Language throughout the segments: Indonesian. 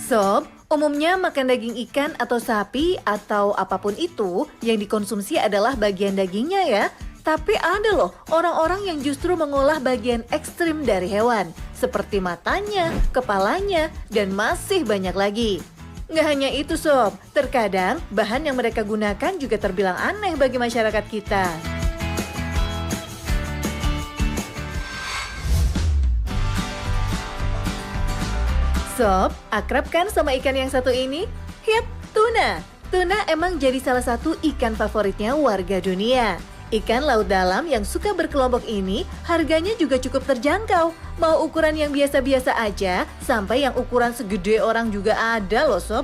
Sob, umumnya makan daging ikan atau sapi atau apapun itu yang dikonsumsi adalah bagian dagingnya ya. Tapi ada loh orang-orang yang justru mengolah bagian ekstrim dari hewan, seperti matanya, kepalanya, dan masih banyak lagi. Nggak hanya itu sob, terkadang bahan yang mereka gunakan juga terbilang aneh bagi masyarakat kita. Sob, akrab kan sama ikan yang satu ini? Yap, tuna. Tuna emang jadi salah satu ikan favoritnya warga dunia. Ikan laut dalam yang suka berkelompok ini harganya juga cukup terjangkau. Mau ukuran yang biasa-biasa aja, sampai yang ukuran segede orang juga ada loh sob.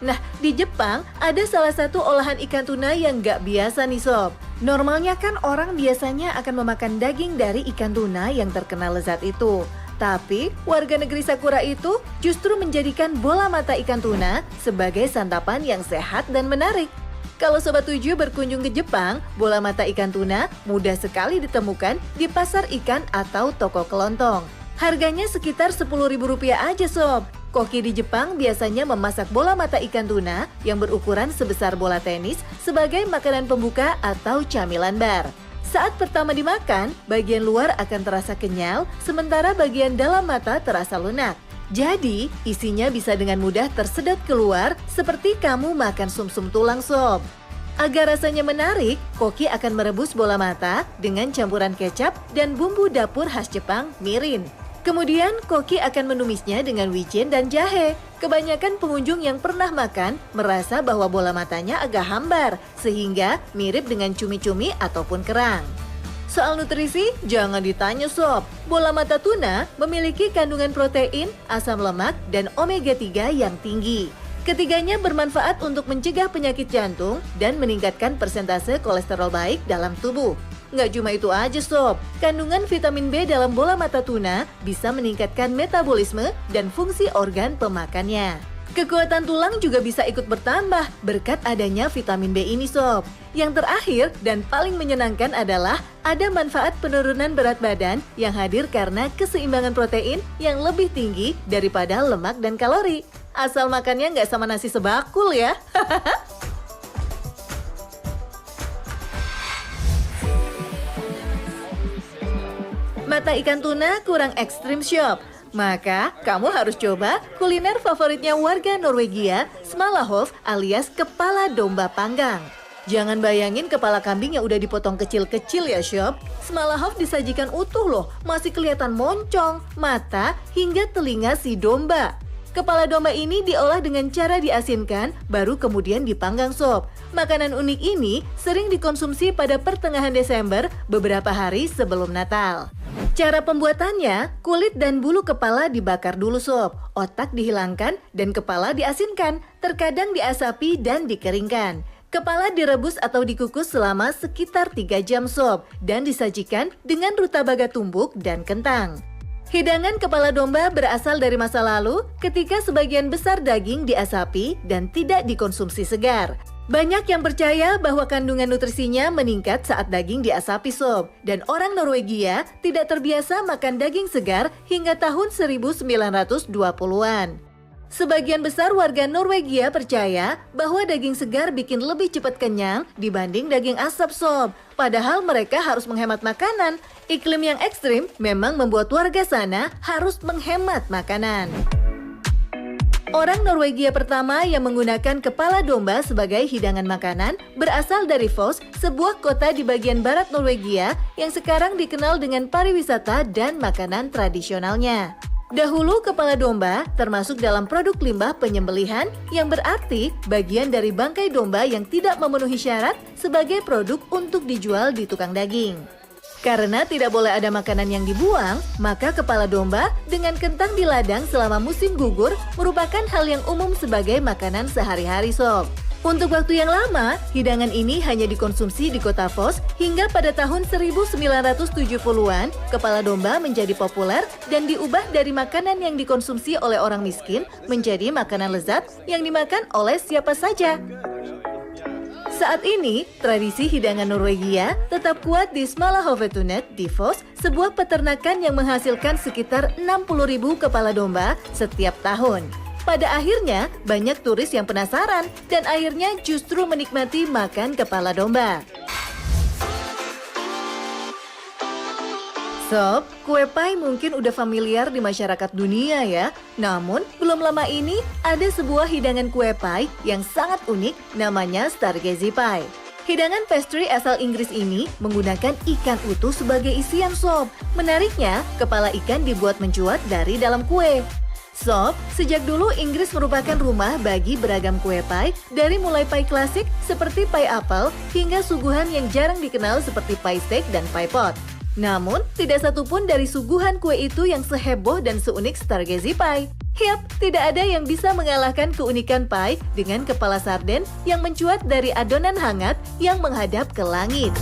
Nah, di Jepang ada salah satu olahan ikan tuna yang nggak biasa nih sob. Normalnya kan orang biasanya akan memakan daging dari ikan tuna yang terkenal lezat itu. Tapi, warga negeri Sakura itu justru menjadikan bola mata ikan tuna sebagai santapan yang sehat dan menarik. Kalau Sobat 7 berkunjung ke Jepang, bola mata ikan tuna mudah sekali ditemukan di pasar ikan atau toko kelontong. Harganya sekitar Rp10.000 aja sob. Koki di Jepang biasanya memasak bola mata ikan tuna yang berukuran sebesar bola tenis sebagai makanan pembuka atau camilan bar. Saat pertama dimakan, bagian luar akan terasa kenyal, sementara bagian dalam mata terasa lunak. Jadi, isinya bisa dengan mudah tersedot keluar seperti kamu makan sumsum tulang sob. Agar rasanya menarik, koki akan merebus bola mata dengan campuran kecap dan bumbu dapur khas Jepang, mirin. Kemudian, koki akan menumisnya dengan wijen dan jahe. Kebanyakan pengunjung yang pernah makan merasa bahwa bola matanya agak hambar, sehingga mirip dengan cumi-cumi ataupun kerang. Soal nutrisi, jangan ditanya sob. Bola mata tuna memiliki kandungan protein, asam lemak, dan omega 3 yang tinggi. Ketiganya bermanfaat untuk mencegah penyakit jantung dan meningkatkan persentase kolesterol baik dalam tubuh. Nggak cuma itu aja sob, kandungan vitamin B dalam bola mata tuna bisa meningkatkan metabolisme dan fungsi organ pemakannya. Kekuatan tulang juga bisa ikut bertambah berkat adanya vitamin B ini sob. Yang terakhir dan paling menyenangkan adalah ada manfaat penurunan berat badan yang hadir karena keseimbangan protein yang lebih tinggi daripada lemak dan kalori. Asal makannya nggak sama nasi sebakul ya. Mata ikan tuna kurang ekstrim shop. Maka, kamu harus coba kuliner favoritnya warga Norwegia, Smalahov alias kepala domba panggang. Jangan bayangin kepala kambing yang udah dipotong kecil-kecil ya, Sob. Smalahov disajikan utuh loh, masih kelihatan moncong, mata, hingga telinga si domba. Kepala domba ini diolah dengan cara diasinkan, baru kemudian dipanggang, Sob. Makanan unik ini sering dikonsumsi pada pertengahan Desember, beberapa hari sebelum Natal. Cara pembuatannya, kulit dan bulu kepala dibakar dulu sob, otak dihilangkan dan kepala diasinkan, terkadang diasapi dan dikeringkan. Kepala direbus atau dikukus selama sekitar 3 jam sob, dan disajikan dengan rutabaga tumbuk dan kentang. Hidangan kepala domba berasal dari masa lalu ketika sebagian besar daging diasapi dan tidak dikonsumsi segar. Banyak yang percaya bahwa kandungan nutrisinya meningkat saat daging diasapi sob, dan orang Norwegia tidak terbiasa makan daging segar hingga tahun 1920-an. Sebagian besar warga Norwegia percaya bahwa daging segar bikin lebih cepat kenyang dibanding daging asap sob, padahal mereka harus menghemat makanan. Iklim yang ekstrim memang membuat warga sana harus menghemat makanan. Orang Norwegia pertama yang menggunakan kepala domba sebagai hidangan makanan berasal dari Voss, sebuah kota di bagian barat Norwegia yang sekarang dikenal dengan pariwisata dan makanan tradisionalnya. Dahulu kepala domba termasuk dalam produk limbah penyembelihan yang berarti bagian dari bangkai domba yang tidak memenuhi syarat sebagai produk untuk dijual di tukang daging. Karena tidak boleh ada makanan yang dibuang, maka kepala domba dengan kentang di ladang selama musim gugur merupakan hal yang umum sebagai makanan sehari-hari sob. Untuk waktu yang lama, hidangan ini hanya dikonsumsi di kota Voss hingga pada tahun 1970-an, kepala domba menjadi populer dan diubah dari makanan yang dikonsumsi oleh orang miskin menjadi makanan lezat yang dimakan oleh siapa saja. Saat ini, tradisi hidangan Norwegia tetap kuat di Smalahovetunet di Voss, sebuah peternakan yang menghasilkan sekitar 60.000 kepala domba setiap tahun. Pada akhirnya, banyak turis yang penasaran dan akhirnya justru menikmati makan kepala domba. Sob, kue pai mungkin udah familiar di masyarakat dunia ya. Namun, belum lama ini ada sebuah hidangan kue pai yang sangat unik, namanya Stargazy Pie. Hidangan pastry asal Inggris ini menggunakan ikan utuh sebagai isian sob. Menariknya, kepala ikan dibuat mencuat dari dalam kue. Sob, sejak dulu Inggris merupakan rumah bagi beragam kue pai, dari mulai pai klasik seperti pai apel hingga suguhan yang jarang dikenal seperti pai steak dan pai pot. Namun, tidak satupun dari suguhan kue itu yang seheboh dan seunik Stargazy Pie. Yap, tidak ada yang bisa mengalahkan keunikan pie dengan kepala sarden yang mencuat dari adonan hangat yang menghadap ke langit.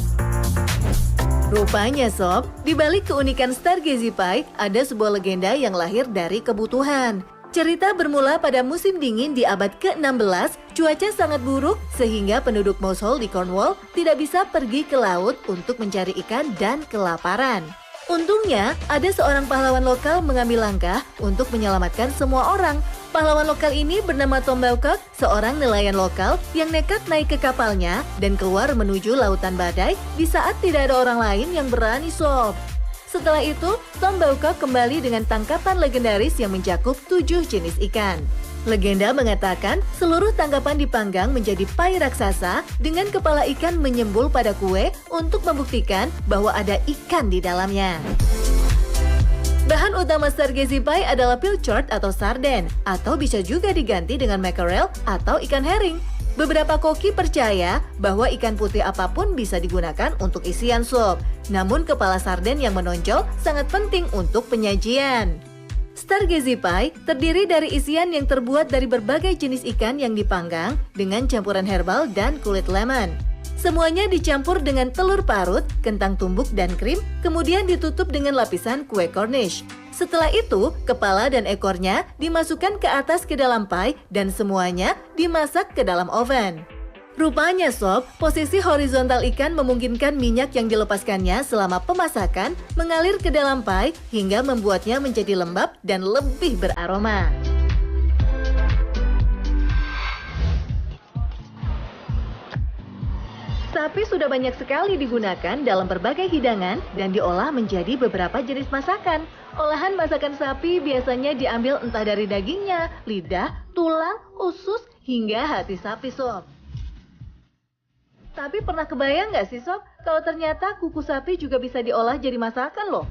Rupanya sob, di balik keunikan Stargazy Pie ada sebuah legenda yang lahir dari kebutuhan. Cerita bermula pada musim dingin di abad ke-16, cuaca sangat buruk sehingga penduduk Mousehole di Cornwall tidak bisa pergi ke laut untuk mencari ikan dan kelaparan. Untungnya, ada seorang pahlawan lokal mengambil langkah untuk menyelamatkan semua orang. Pahlawan lokal ini bernama Tom Bawcock, seorang nelayan lokal yang nekat naik ke kapalnya dan keluar menuju lautan badai di saat tidak ada orang lain yang berani sob. Setelah itu, Tom Bawcock kembali dengan tangkapan legendaris yang mencakup 7 jenis ikan. Legenda mengatakan seluruh tangkapan dipanggang menjadi pai raksasa dengan kepala ikan menyembul pada kue untuk membuktikan bahwa ada ikan di dalamnya. Bahan utama Stargazy Pie adalah pilchard atau sarden, atau bisa juga diganti dengan mackerel atau ikan herring. Beberapa koki percaya bahwa ikan putih apapun bisa digunakan untuk isian sup. Namun kepala sarden yang menonjol sangat penting untuk penyajian. Stargazy Pie terdiri dari isian yang terbuat dari berbagai jenis ikan yang dipanggang dengan campuran herbal dan kulit lemon. Semuanya dicampur dengan telur parut, kentang tumbuk, dan krim, kemudian ditutup dengan lapisan kue Cornish. Setelah itu, kepala dan ekornya dimasukkan ke atas ke dalam pie dan semuanya dimasak ke dalam oven. Rupanya sob, posisi horizontal ikan memungkinkan minyak yang dilepaskannya selama pemasakan mengalir ke dalam pie hingga membuatnya menjadi lembab dan lebih beraroma. Sapi sudah banyak sekali digunakan dalam berbagai hidangan dan diolah menjadi beberapa jenis masakan. Olahan masakan sapi biasanya diambil entah dari dagingnya, lidah, tulang, usus, hingga hati sapi sob. Tapi pernah kebayang nggak sih sob, kalau ternyata kuku sapi juga bisa diolah jadi masakan loh?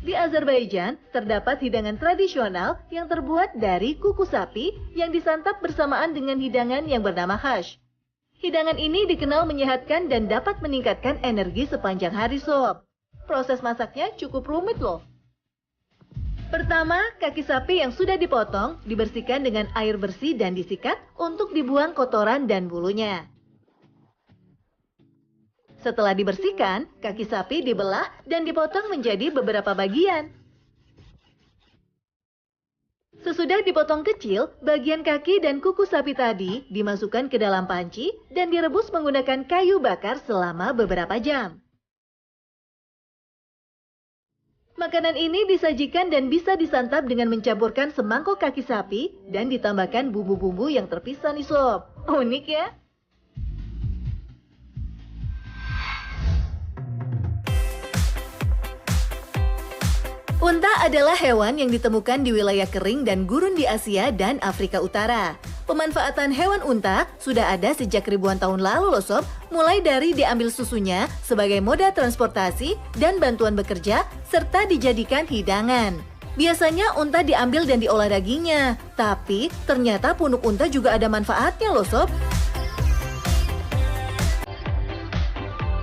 Di Azerbaijan, terdapat hidangan tradisional yang terbuat dari kuku sapi yang disantap bersamaan dengan hidangan yang bernama hash. Hidangan ini dikenal menyehatkan dan dapat meningkatkan energi sepanjang hari sob. Proses masaknya cukup rumit loh. Pertama, kaki sapi yang sudah dipotong dibersihkan dengan air bersih dan disikat untuk dibuang kotoran dan bulunya. Setelah dibersihkan, kaki sapi dibelah dan dipotong menjadi beberapa bagian. Sesudah dipotong kecil, bagian kaki dan kuku sapi tadi dimasukkan ke dalam panci dan direbus menggunakan kayu bakar selama beberapa jam. Makanan ini disajikan dan bisa disantap dengan mencampurkan semangkok kaki sapi dan ditambahkan bumbu-bumbu yang terpisah nih sob. Unik ya? Unta adalah hewan yang ditemukan di wilayah kering dan gurun di Asia dan Afrika Utara. Pemanfaatan hewan unta sudah ada sejak ribuan tahun lalu loh sob, mulai dari diambil susunya sebagai moda transportasi dan bantuan bekerja, serta dijadikan hidangan. Biasanya unta diambil dan diolah dagingnya, tapi ternyata punuk unta juga ada manfaatnya loh sob.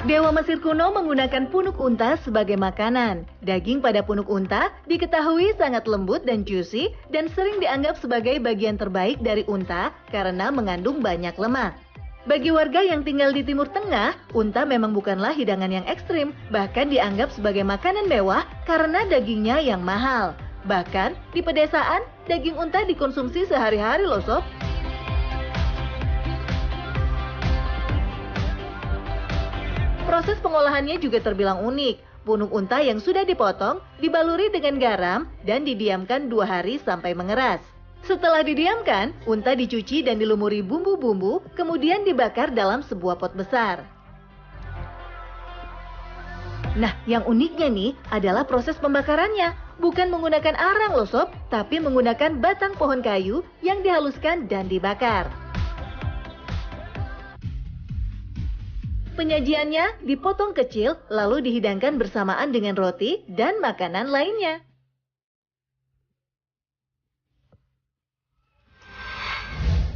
Dewa Mesir kuno menggunakan punuk unta sebagai makanan. Daging pada punuk unta diketahui sangat lembut dan juicy dan sering dianggap sebagai bagian terbaik dari unta karena mengandung banyak lemak. Bagi warga yang tinggal di Timur Tengah, unta memang bukanlah hidangan yang ekstrim, bahkan dianggap sebagai makanan mewah karena dagingnya yang mahal. Bahkan di pedesaan, daging unta dikonsumsi sehari-hari loh sob. Proses pengolahannya juga terbilang unik. Punuk unta yang sudah dipotong dibaluri dengan garam dan didiamkan 2 hari sampai mengeras. Setelah didiamkan, unta dicuci dan dilumuri bumbu-bumbu, kemudian dibakar dalam sebuah pot besar. Nah, yang uniknya nih adalah proses pembakarannya. Bukan menggunakan arang loh sob, tapi menggunakan batang pohon kayu yang dihaluskan dan dibakar. Penyajiannya dipotong kecil lalu dihidangkan bersamaan dengan roti dan makanan lainnya.